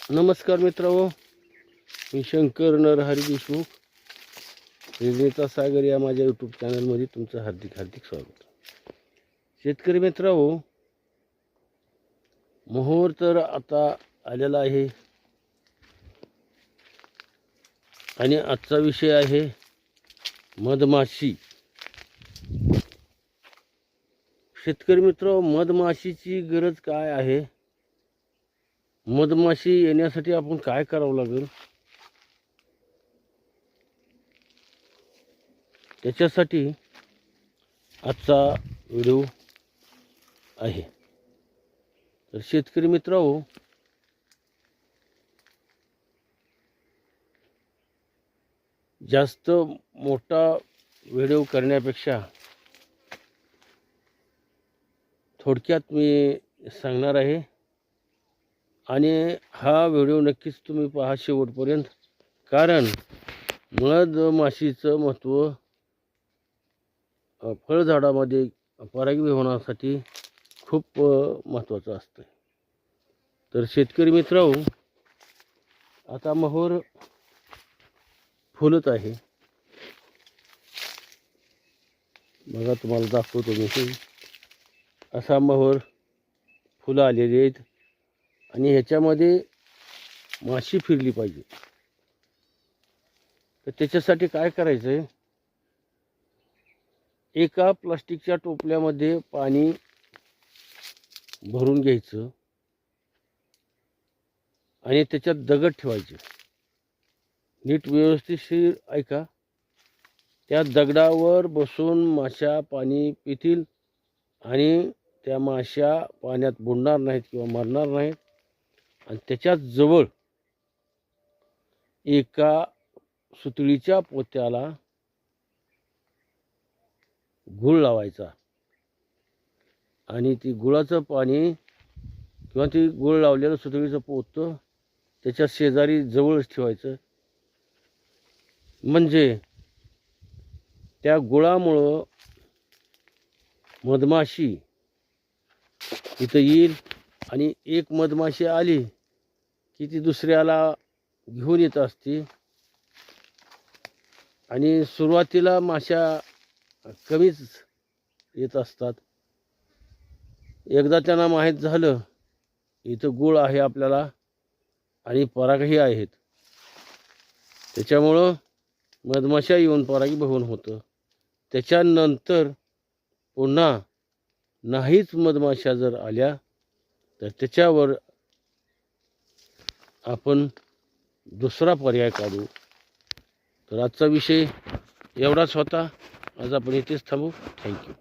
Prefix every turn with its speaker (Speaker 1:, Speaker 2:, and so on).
Speaker 1: नमस्कार मित्रांनो, मी शंकर नरहरी देशमुख, निर्णीता सागर या माझ्या यूट्यूब चॅनलमध्ये तुमचं हार्दिक हार्दिक स्वागत. शेतकरी मित्रांनो, मोहोर तर आता आलेला आहे आणि आजचा विषय आहे मधमाशी. शेतकरी मित्रांनो, मधमाशीची गरज काय आहे, मधमाशी येण्यासाठी आपण काय करावं लागेल, त्याच्यासाठी आजचा व्हिडिओ आहे. तर शेतकरी मित्रांनो, जास्त मोठा व्हिडिओ करण्यापेक्षा थोडक्यात मी सांगणार आहे आणि हा व्हिडिओ नक्कीच तुम्ही पहा शेवटपर्यंत, कारण मधमाशीचं महत्त्व फळझाडामध्ये परागीभवनासाठी खूप महत्त्वाचं असतं. तर शेतकरी मित्रांनो, आता मोहोर फुलत आहे. बघा, तुम्हाला दाखवतो मी. असा मोहोर फुलं आलेली आहेत आणि ह्याच्यामध्ये माशी फिरली पाहिजे. तर त्याच्यासाठी काय करायचं आहे, एका प्लास्टिकच्या टोपल्यामध्ये पाणी भरून घ्यायचं आणि त्याच्यात दगड ठेवायचे. नीट व्यवस्थितशीर ऐका. त्या दगडावर बसून माशा पाणी पितील आणि त्या माशा पाण्यात बुडणार नाहीत किंवा मरणार नाहीत. आणि त्याच्याच जवळ एका सुतळीच्या पोत्याला गूळ लावायचा आणि ती गुळाचं पाणी किंवा ती गूळ लावलेलं सुतळीचं पोतं त्याच्या शेजारी जवळच ठेवायचं. म्हणजे त्या गुळामुळं मधमाशी इथं येईल आणि एक मधमाशी आली की ती दुसऱ्याला घेऊन येत असते. आणि सुरुवातीला माशा कमीच येत असतात. एकदा त्यांना माहीत झालं इथं गुळ आहे आपल्याला आणि परागही आहेत, त्याच्यामुळं मधमाशा येऊन परागीभवन होतं. त्याच्यानंतर पुन्हा नाहीच मधमाशा जर आल्या तर त्याच्यावर आपण दुसरा पर्याय काढू. तर आजचा विषय एवढाच होता. आज आपण इथेच थांबू. थँक्यू.